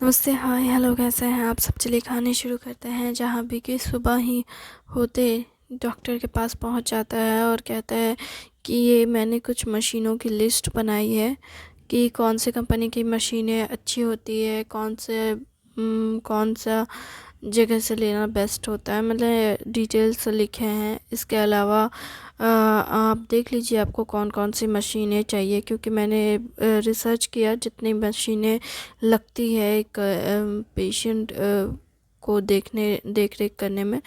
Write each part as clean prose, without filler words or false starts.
नमस्ते, हाय, हेलो, कैसे हैं आप सब? चलिए कहानी शुरू करते हैं। जहाँ भी कि सुबह ही होते डॉक्टर के पास पहुंच जाता है और कहता है कि ये मैंने कुछ मशीनों की लिस्ट बनाई है कि कौन से कंपनी की मशीनें अच्छी होती है, कौन सा जगह से लेना बेस्ट होता है, मतलब डिटेल्स लिखे हैं। इसके अलावा आप देख लीजिए आपको कौन कौन सी मशीनें चाहिए, क्योंकि मैंने रिसर्च किया जितनी मशीनें लगती है एक पेशेंट को देख रेख करने में,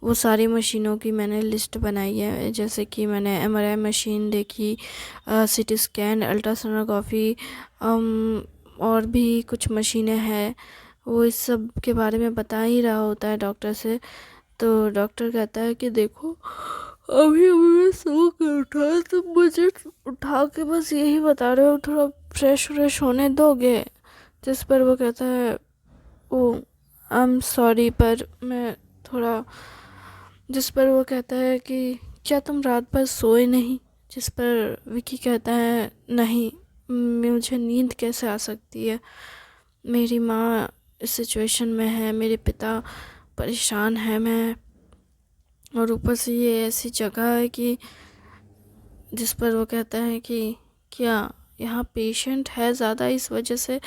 वो सारी मशीनों की मैंने लिस्ट बनाई है। जैसे कि मैंने एमआरआई मशीन देखी, सीटी स्कैन, अल्ट्रासोनोग्राफी, और भी कुछ मशीनें हैं। वो इस सब के बारे में बता ही रहा होता है डॉक्टर से। तो डॉक्टर कहता है कि देखो, अभी अभी मैं सो कर उठा है, तो मुझे उठा के बस यही बता रहे हो, थोड़ा फ्रेश व्रेश होने दोगे? जिस पर वो कहता है, ओ आई एम सॉरी, पर मैं थोड़ा जिस पर वो कहता है कि क्या तुम रात भर सोए नहीं? जिस पर विकी कहता है, नहीं, मुझे नींद कैसे आ सकती है? मेरी माँ इस सिचुएशन में है, मेरे पिता परेशान है, मैं, और ऊपर से ये ऐसी जगह है कि जिस पर वो कहता है कि क्या यहाँ पेशेंट है ज़्यादा, इस वजह से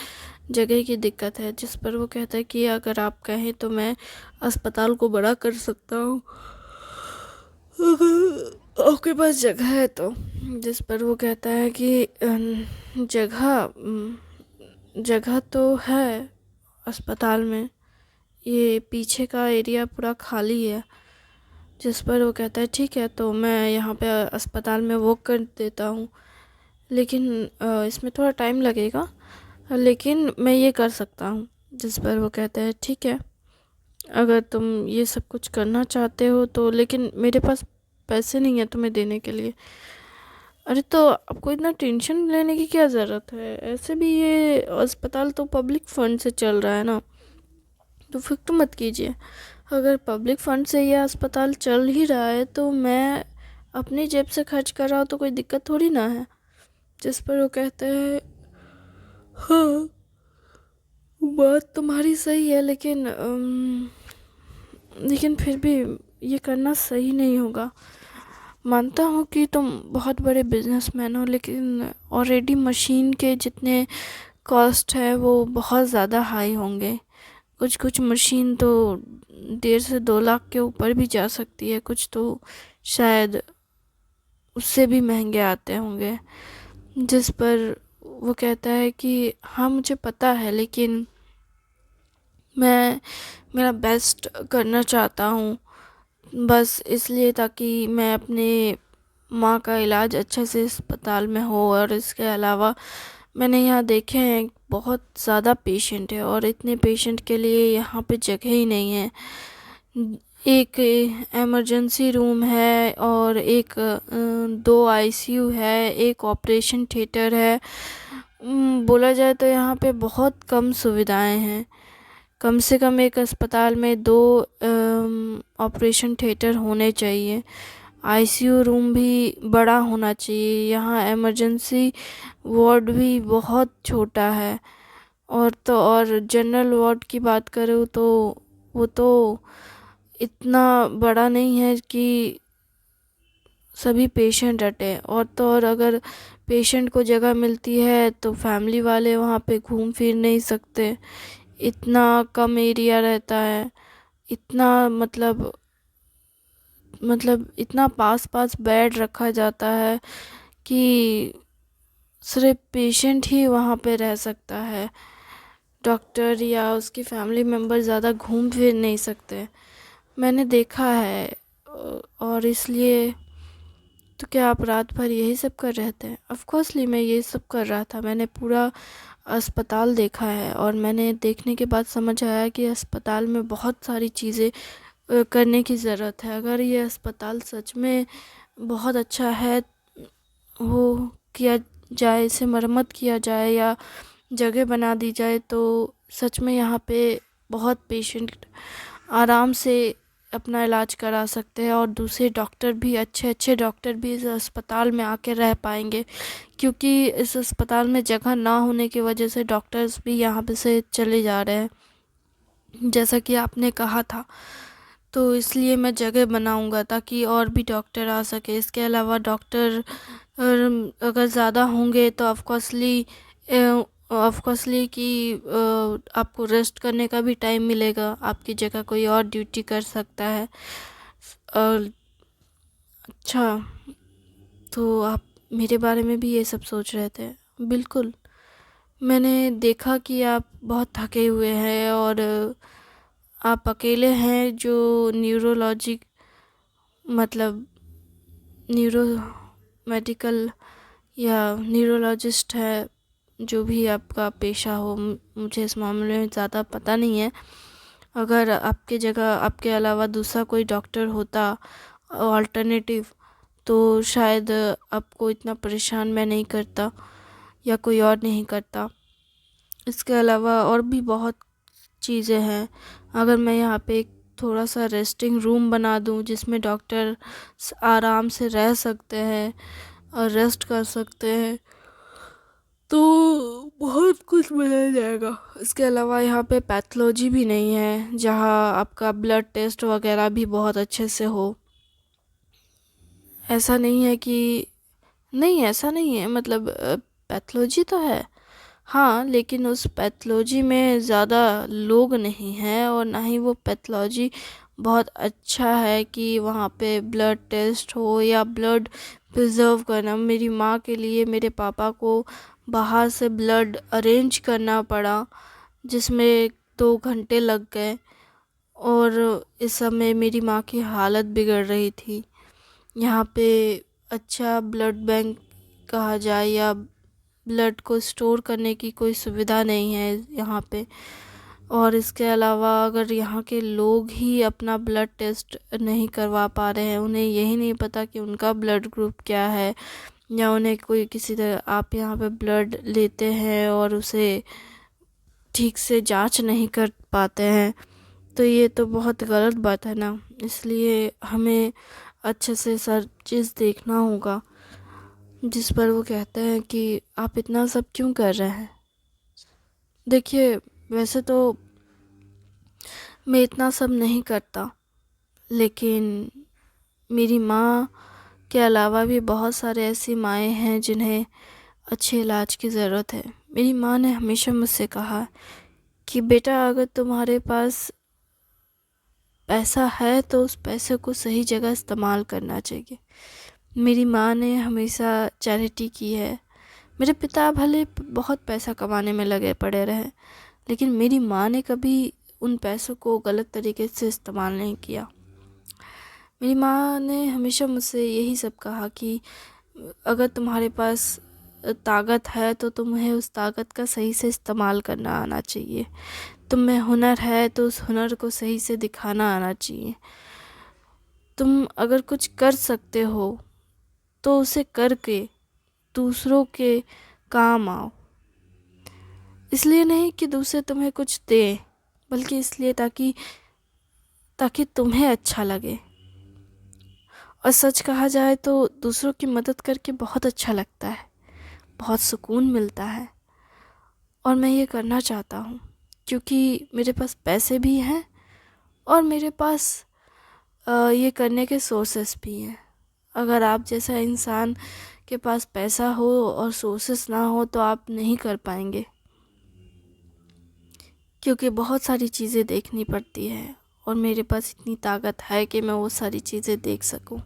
जगह की दिक्कत है। जिस पर वो कहता है कि अगर आप कहें तो मैं अस्पताल को बड़ा कर सकता हूँ, अगर आपके पास जगह है तो। जिस पर वो कहता है कि जगह तो है अस्पताल में, ये पीछे का एरिया पूरा खाली है। जिस पर वो कहता है ठीक है, तो मैं यहाँ पे अस्पताल में वो कर देता हूँ, लेकिन इसमें थोड़ा टाइम लगेगा, लेकिन मैं ये कर सकता हूँ। जिस पर वो कहता है ठीक है, अगर तुम ये सब कुछ करना चाहते हो तो, लेकिन मेरे पास पैसे नहीं है तुम्हें देने के लिए। अरे तो आपको इतना टेंशन लेने की क्या ज़रूरत है? ऐसे भी ये अस्पताल तो पब्लिक फंड से चल रहा है ना, तो फिक्र मत कीजिए। अगर पब्लिक फंड से ये अस्पताल चल ही रहा है तो मैं अपनी जेब से खर्च कर रहा हूँ, तो कोई दिक्कत थोड़ी ना है। जिस पर वो कहते हैं, हाँ, बात तुम्हारी सही है, लेकिन फिर भी ये करना सही नहीं होगा। मानता हूँ कि तुम बहुत बड़े बिजनेसमैन हो, लेकिन ऑलरेडी मशीन के जितने कॉस्ट है वो बहुत ज़्यादा हाई होंगे। कुछ कुछ मशीन तो 1.5 से 2 लाख के ऊपर भी जा सकती है, कुछ तो शायद उससे भी महंगे आते होंगे। जिस पर वो कहता है कि हाँ मुझे पता है, लेकिन मैं मेरा बेस्ट करना चाहता हूँ, बस इसलिए ताकि मैं अपने माँ का इलाज अच्छे से अस्पताल में हो। और इसके अलावा मैंने यहाँ देखे हैं बहुत ज़्यादा पेशेंट है, और इतने पेशेंट के लिए यहाँ पे जगह ही नहीं है। एक इमरजेंसी रूम है, और दो आईसीयू है, एक ऑपरेशन थिएटर है। बोला जाए तो यहाँ पे बहुत कम सुविधाएं हैं। कम से कम एक अस्पताल में 2 ऑपरेशन थिएटर होने चाहिए, आईसीयू रूम भी बड़ा होना चाहिए। यहाँ इमरजेंसी वार्ड भी बहुत छोटा है। और जनरल वार्ड की बात करूँ तो वो तो इतना बड़ा नहीं है कि सभी पेशेंट अटे। और तो और अगर पेशेंट को जगह मिलती है तो फैमिली वाले वहाँ पे घूम फिर नहीं सकते, इतना कम एरिया रहता है। इतना मतलब इतना पास पास बेड रखा जाता है कि सिर्फ पेशेंट ही वहाँ पे रह सकता है, डॉक्टर या उसकी फैमिली मेम्बर ज़्यादा घूम फिर नहीं सकते। मैंने देखा है, और इसलिए तो क्या आप रात भर यही सब कर रहे थे? ऑफकोर्सली मैं ये सब कर रहा था। मैंने पूरा अस्पताल देखा है, और मैंने देखने के बाद समझ आया कि अस्पताल में बहुत सारी चीज़ें करने की ज़रूरत है। अगर ये अस्पताल सच में बहुत अच्छा है, वो किया जाए, इसे मरम्मत किया जाए या जगह बना दी जाए, तो सच में यहाँ पे बहुत पेशेंट आराम से अपना इलाज करा सकते हैं और दूसरे डॉक्टर भी अच्छे अच्छे डॉक्टर भी इस अस्पताल में आके रह पाएंगे, क्योंकि इस अस्पताल में जगह ना होने की वजह से डॉक्टर्स भी यहाँ पे से चले जा रहे हैं, जैसा कि आपने कहा था। तो इसलिए मैं जगह बनाऊंगा ताकि और भी डॉक्टर आ सके। इसके अलावा डॉक्टर अगर ज़्यादा होंगे तो ऑफकोर्सली कि आपको रेस्ट करने का भी टाइम मिलेगा, आपकी जगह कोई और ड्यूटी कर सकता है। अच्छा, तो आप मेरे बारे में भी ये सब सोच रहे थे? बिल्कुल। मैंने देखा कि आप बहुत थके हुए हैं और आप अकेले हैं जो न्यूरोलॉजी मतलब न्यूरो मेडिकल या न्यूरोलॉजिस्ट है, जो भी आपका पेशा हो। मुझे इस मामले में ज़्यादा पता नहीं है। अगर आपके जगह आपके अलावा दूसरा कोई डॉक्टर होता ऑल्टरनेटिव, तो शायद आपको इतना परेशान मैं नहीं करता या कोई और नहीं करता। इसके अलावा और भी बहुत चीज़ें हैं। अगर मैं यहाँ पे एक थोड़ा सा रेस्टिंग रूम बना दूँ जिसमें डॉक्टर आराम से रह सकते हैं और रेस्ट कर सकते हैं, तो बहुत कुछ बदल जाएगा। इसके अलावा यहाँ पे पैथोलॉजी भी नहीं है जहाँ आपका ब्लड टेस्ट वगैरह भी बहुत अच्छे से हो। ऐसा नहीं है कि नहीं, ऐसा नहीं है, मतलब पैथोलॉजी तो है हाँ, लेकिन उस पैथोलॉजी में ज़्यादा लोग नहीं हैं और ना ही वो पैथोलॉजी बहुत अच्छा है कि वहाँ पे ब्लड टेस्ट हो या ब्लड प्रिजर्व करना। मेरी माँ के लिए मेरे पापा को बाहर से ब्लड अरेंज करना पड़ा, जिसमें 2 घंटे लग गए और इस समय मेरी माँ की हालत बिगड़ रही थी। यहाँ पे अच्छा ब्लड बैंक कहा जाए या ब्लड को स्टोर करने की कोई सुविधा नहीं है यहाँ पे। और इसके अलावा अगर यहाँ के लोग ही अपना ब्लड टेस्ट नहीं करवा पा रहे हैं, उन्हें यही नहीं पता कि उनका ब्लड ग्रुप क्या है, या उन्हें कोई किसी तरह आप यहाँ पे ब्लड लेते हैं और उसे ठीक से जांच नहीं कर पाते हैं, तो ये तो बहुत गलत बात है ना। इसलिए हमें अच्छे से सब चीज़ देखना होगा। जिस पर वो कहते हैं कि आप इतना सब क्यों कर रहे हैं। देखिए, वैसे तो मैं इतना सब नहीं करता, लेकिन मेरी माँ के अलावा भी बहुत सारे ऐसी माएँ हैं जिन्हें अच्छे इलाज की ज़रूरत है। मेरी माँ ने हमेशा मुझसे कहा कि बेटा, अगर तुम्हारे पास पैसा है तो उस पैसे को सही जगह इस्तेमाल करना चाहिए। मेरी माँ ने हमेशा चैरिटी की है। मेरे पिता भले बहुत पैसा कमाने में लगे पड़े रहे, लेकिन मेरी माँ ने कभी उन पैसों को गलत तरीके से इस्तेमाल नहीं किया। मेरी माँ ने हमेशा मुझसे यही सब कहा कि अगर तुम्हारे पास ताकत है तो तुम्हें उस ताकत का सही से इस्तेमाल करना आना चाहिए। तुम में हुनर है तो उस हुनर को सही से दिखाना आना चाहिए। तुम अगर कुछ कर सकते हो तो उसे करके दूसरों के काम आओ। इसलिए नहीं कि दूसरे तुम्हें कुछ दे, बल्कि इसलिए ताकि ताकि तुम्हें अच्छा लगे। और सच कहा जाए तो दूसरों की मदद करके बहुत अच्छा लगता है, बहुत सुकून मिलता है। और मैं ये करना चाहता हूँ क्योंकि मेरे पास पैसे भी हैं और मेरे पास ये करने के सोर्सेस भी हैं। अगर आप जैसा इंसान के पास पैसा हो और सोर्सेस ना हो तो आप नहीं कर पाएंगे, क्योंकि बहुत सारी चीज़ें देखनी पड़ती है और मेरे पास इतनी ताकत है कि मैं वो सारी चीज़ें देख सकूं।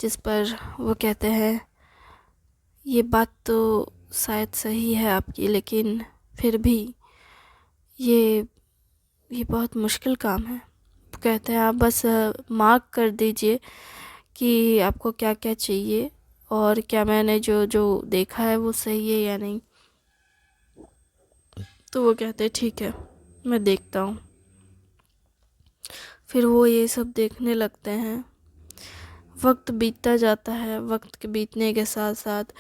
जिस पर वो कहते हैं, ये बात तो शायद सही है आपकी, लेकिन फिर भी ये ये बहुत मुश्किल काम है। कहते हैं आप बस मार्क कर दीजिए कि आपको क्या क्या चाहिए और क्या मैंने जो जो देखा है वो सही है या नहीं। तो वो कहते हैं ठीक है, मैं देखता हूँ। फिर वो ये सब देखने लगते हैं। वक्त बीतता जाता है। वक्त के बीतने के साथ साथ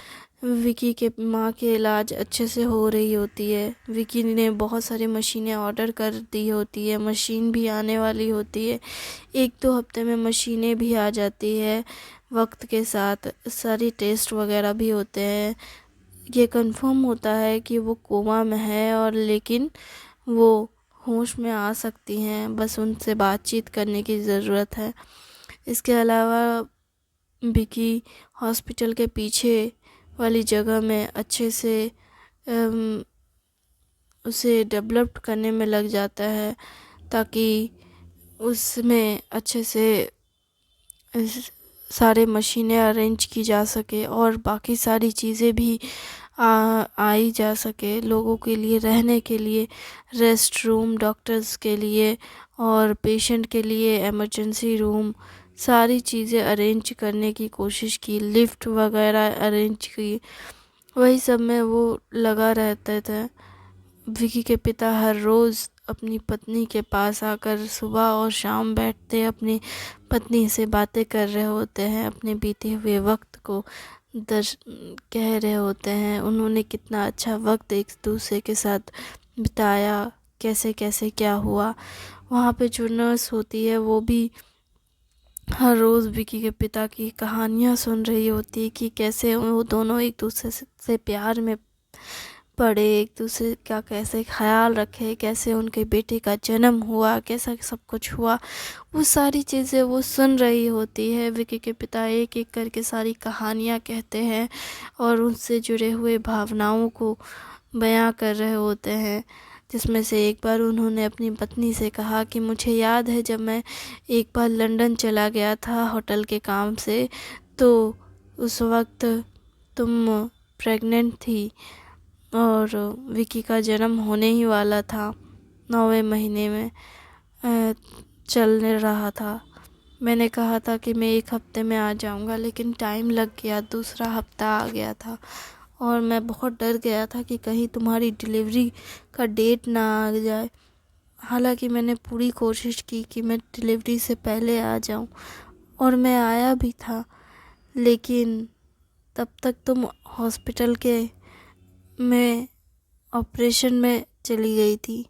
विकी के माँ के इलाज अच्छे से हो रही होती है। विकी ने बहुत सारी मशीनें ऑर्डर कर दी होती है, मशीन भी आने वाली होती है। 1-2 हफ्ते में मशीनें भी आ जाती है। वक्त के साथ सारी टेस्ट वगैरह भी होते हैं। ये कंफर्म होता है कि वो कोमा में है, और लेकिन वो होश में आ सकती हैं, बस उनसे बातचीत करने की ज़रूरत है। इसके अलावा विकी हॉस्पिटल के पीछे वाली जगह में अच्छे से अम, उसे डेवलप करने में लग जाता है, ताकि उसमें अच्छे से सारे मशीनें अरेंज की जा सके और बाकी सारी चीज़ें भी आई जा सके। लोगों के लिए रहने के लिए रेस्ट रूम, डॉक्टर्स के लिए और पेशेंट के लिए इमरजेंसी रूम, सारी चीज़ें अरेंज करने की कोशिश की, लिफ्ट वगैरह अरेंज की। वही सब में वो लगा रहते थे। विकी के पिता हर रोज़ अपनी पत्नी के पास आकर सुबह और शाम बैठते अपनी पत्नी से बातें कर रहे होते हैं, अपने बीते हुए वक्त को कह रहे होते हैं। उन्होंने कितना अच्छा वक्त एक दूसरे के साथ बिताया, कैसे कैसे क्या हुआ। वहाँ पे जो नर्स होती है वो भी हर रोज़ विकी के पिता की कहानियाँ सुन रही होती है कि कैसे वो दोनों एक दूसरे से प्यार में पड़े, एक दूसरे का कैसे ख्याल रखे, कैसे उनके बेटे का जन्म हुआ, कैसा सब कुछ हुआ। वो सारी चीज़ें वो सुन रही होती है। विकी के पिता एक एक करके सारी कहानियाँ कहते हैं और उनसे जुड़े हुए भावनाओं को बयां कर रहे होते हैं। जिसमें से एक बार उन्होंने अपनी पत्नी से कहा कि मुझे याद है जब मैं एक बार लंदन चला गया था होटल के काम से, तो उस वक्त तुम प्रेग्नेंट थी और विकी का जन्म होने ही वाला था, 9वें महीने में चलने रहा था। मैंने कहा था कि मैं 1 हफ्ते में आ जाऊंगा, लेकिन टाइम लग गया, दूसरा हफ्ता आ गया था और मैं बहुत डर गया था कि कहीं तुम्हारी डिलीवरी का डेट ना आ जाए। हालांकि मैंने पूरी कोशिश की कि मैं डिलीवरी से पहले आ जाऊं, और मैं आया भी था, लेकिन तब तक तुम हॉस्पिटल के में ऑपरेशन में चली गई थी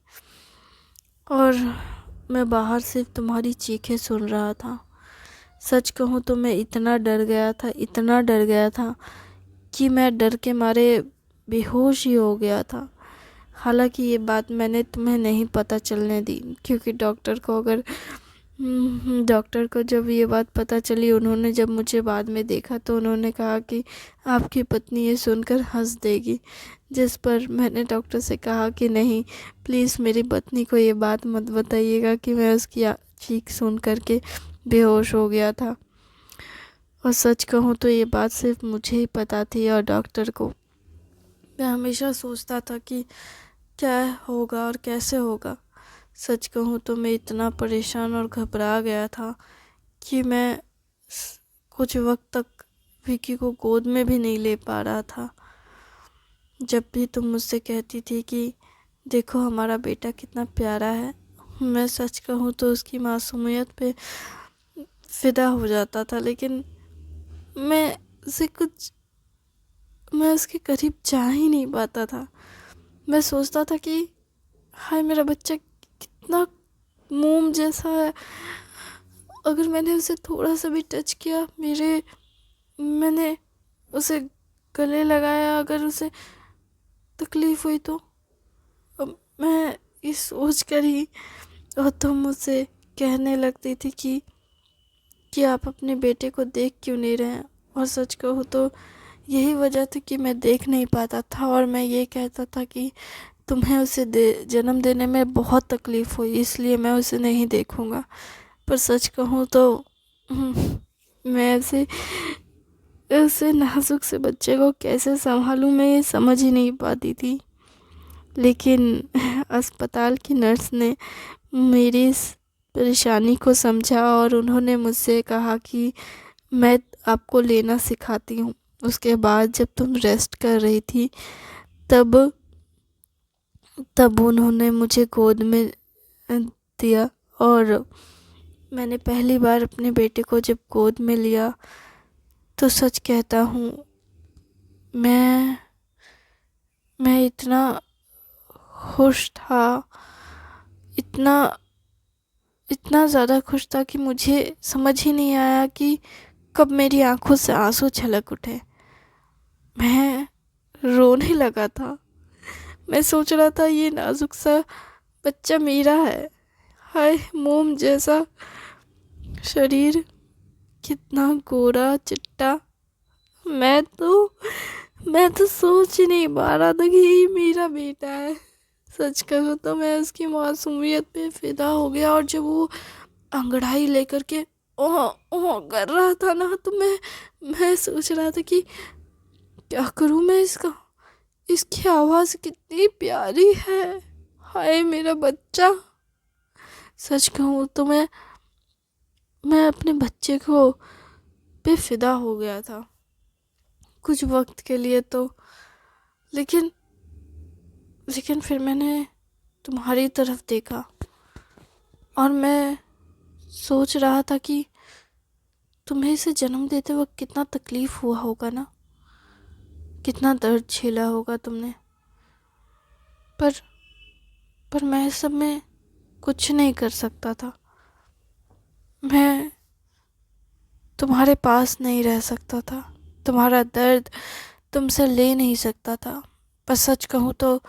और मैं बाहर सिर्फ तुम्हारी चीखें सुन रहा था। सच कहूँ तो मैं इतना डर गया था, इतना डर गया था कि मैं डर के मारे बेहोश ही हो गया था। हालांकि ये बात मैंने तुम्हें नहीं पता चलने दी, क्योंकि डॉक्टर को जब ये बात पता चली, उन्होंने जब मुझे बाद में देखा तो उन्होंने कहा कि आपकी पत्नी ये सुनकर हंस देगी। जिस पर मैंने डॉक्टर से कहा कि नहीं, प्लीज़ मेरी पत्नी को ये बात मत बताइएगा कि मैं उसकी चीख सुन करके बेहोश हो गया था। और सच कहूँ तो ये बात सिर्फ मुझे ही पता थी और डॉक्टर को। मैं हमेशा सोचता था कि क्या होगा और कैसे होगा। सच कहूँ तो मैं इतना परेशान और घबरा गया था कि मैं कुछ वक्त तक विकी को गोद में भी नहीं ले पा रहा था। जब भी तुम मुझसे कहती थी कि देखो हमारा बेटा कितना प्यारा है, मैं सच कहूँ तो उसकी मासूमियत पे फिदा हो जाता था, लेकिन मैं मैं उसके करीब जा ही नहीं पाता था। मैं सोचता था कि हाय मेरा बच्चा कितना मोम जैसा है, अगर मैंने उसे थोड़ा सा भी टच किया, मैंने उसे गले लगाया, अगर उसे तकलीफ़ हुई तो। अब मैं ये सोच कर ही और तुम मुझसे कहने लगती थी कि आप अपने बेटे को देख क्यों नहीं रहे हैं। और सच कहूँ तो यही वजह थी कि मैं देख नहीं पाता था, और मैं ये कहता था कि तुम्हें उसे जन्म देने में बहुत तकलीफ़ हुई, इसलिए मैं उसे नहीं देखूँगा। पर सच कहूँ तो मैं ऐसे नाजुक से बच्चे को कैसे संभालूं, मैं ये समझ ही नहीं पाती थी। लेकिन अस्पताल की नर्स ने मेरी इस परेशानी को समझा और उन्होंने मुझसे कहा कि मैं आपको लेना सिखाती हूँ। उसके बाद जब तुम रेस्ट कर रही थी, तब तब उन्होंने मुझे गोद में दिया, और मैंने पहली बार अपने बेटे को जब गोद में लिया तो सच कहता हूँ मैं मैं इतना खुश था, इतना इतना ज़्यादा खुश था कि मुझे समझ ही नहीं आया कि कब मेरी आंखों से आंसू छलक उठे। मैं रोने लगा था। मैं सोच रहा था ये नाजुक सा बच्चा मेरा है। हाय, मोम जैसा शरीर, कितना गोरा चिट्टा। मैं तो मैं तो सोच ही नहीं पा रहा था कि ये मेरा बेटा है। सच कहूँ तो मैं उसकी मासूमियत पे फिदा हो गया, और जब वो अंगड़ाई लेकर के ओह ओह कर रहा था ना, तो मैं सोच रहा था कि क्या करूँ मैं इसका। इसकी आवाज़ कितनी प्यारी है। हाय मेरा बच्चा। सच कहूँ तो मैं अपने बच्चे को पे फिदा हो गया था कुछ वक्त के लिए तो। लेकिन लेकिन फिर मैंने तुम्हारी तरफ देखा, और मैं सोच रहा था कि तुम्हें इसे जन्म देते वक्त कितना तकलीफ हुआ होगा ना, कितना दर्द झेला होगा तुमने। पर पर मैं इस सब में कुछ नहीं कर सकता था। मैं तुम्हारे पास नहीं रह सकता था, तुम्हारा दर्द तुमसे ले नहीं सकता था। पर सच कहूँ तो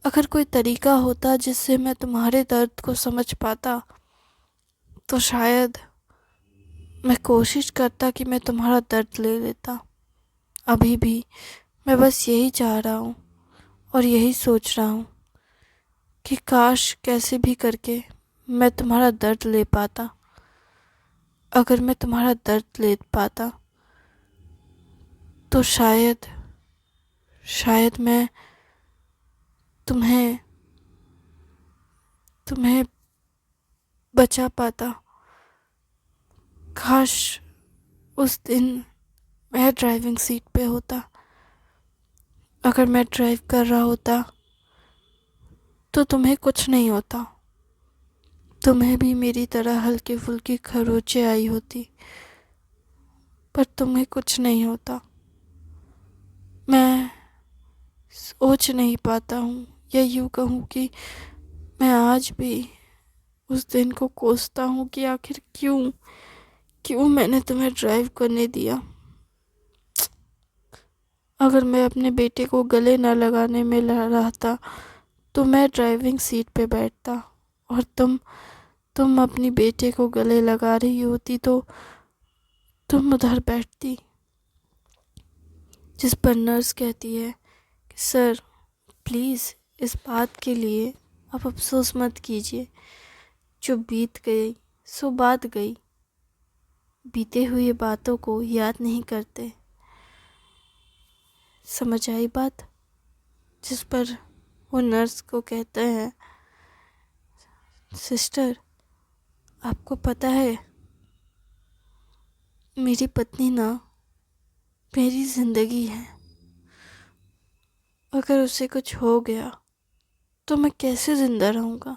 अगर कोई तरीका होता जिससे मैं तुम्हारे दर्द को समझ पाता, तो शायद मैं कोशिश करता कि मैं तुम्हारा दर्द ले लेता। अभी भी मैं बस यही चाह रहा हूँ और यही सोच रहा हूँ कि काश कैसे भी करके मैं तुम्हारा दर्द ले पाता। अगर मैं तुम्हारा दर्द ले पाता तो शायद शायद मैं तुम्हें तुम्हें बचा पाता। काश उस दिन मैं ड्राइविंग सीट पे होता। अगर मैं ड्राइव कर रहा होता तो तुम्हें कुछ नहीं होता। तुम्हें भी मेरी तरह हल्की फुल्की खरोंचें आई होती, पर तुम्हें कुछ नहीं होता। मैं सोच नहीं पाता हूँ, या यूँ कहूँ कि मैं आज भी उस दिन को कोसता हूँ कि आखिर क्यों क्यों मैंने तुम्हें ड्राइव करने दिया। अगर मैं अपने बेटे को गले न लगाने में रहता तो मैं ड्राइविंग सीट पे बैठता, और तुम अपनी बेटे को गले लगा रही होती तो तुम उधर बैठती। जिस पर नर्स कहती है कि सर प्लीज़ इस बात के लिए आप अफसोस मत कीजिए, जो बीत गई सो बात गई, बीते हुए बातों को याद नहीं करते। समझ आई बात? जिस पर वो नर्स को कहते हैं, सिस्टर आपको पता है मेरी पत्नी ना मेरी ज़िंदगी है। अगर उसे कुछ हो गया तो मैं कैसे ज़िंदा रहूँगा।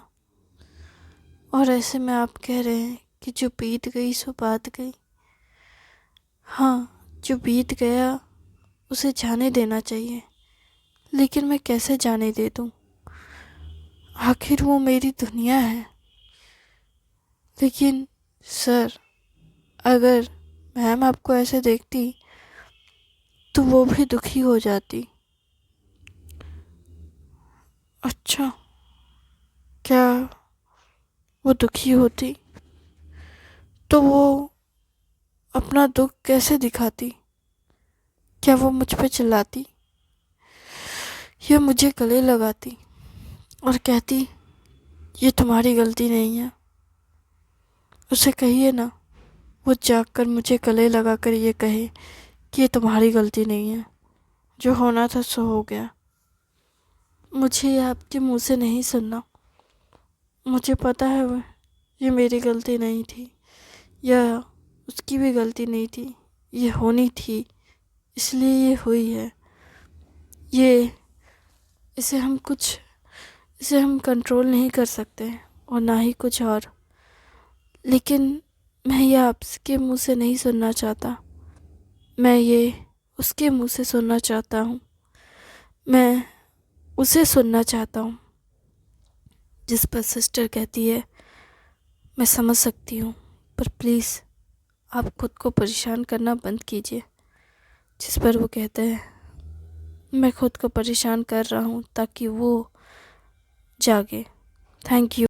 और ऐसे में आप कह रहे हैं कि जो बीत गई सो बात गई। हाँ, जो बीत गया उसे जाने देना चाहिए, लेकिन मैं कैसे जाने दे दूँ। आखिर वो मेरी दुनिया है। लेकिन सर, अगर मैम आपको ऐसे देखती तो वो भी दुखी हो जाती। अच्छा, क्या वो दुखी होती तो वो अपना दुख कैसे दिखाती? क्या वो मुझ पे चिल्लाती या मुझे गले लगाती और कहती ये तुम्हारी गलती नहीं है? उसे कहिए ना, वो जाकर मुझे गले लगाकर ये कहे कि ये तुम्हारी गलती नहीं है, जो होना था सो हो गया। मुझे ये आपके मुंह से नहीं सुनना। मुझे पता है ये मेरी गलती नहीं थी, या उसकी भी गलती नहीं थी। ये होनी थी, इसलिए ये हुई है। ये इसे हम कुछ इसे हम कंट्रोल नहीं कर सकते, और ना ही कुछ और। लेकिन मैं ये आपके मुंह से नहीं सुनना चाहता। मैं ये उसके मुंह से सुनना चाहता हूँ। मैं उसे सुनना चाहता हूँ। जिस पर सिस्टर कहती है, मैं समझ सकती हूँ, पर प्लीज़ आप खुद को परेशान करना बंद कीजिए। जिस पर वो कहता है, मैं खुद को परेशान कर रहा हूँ ताकि वो जागे। Thank you.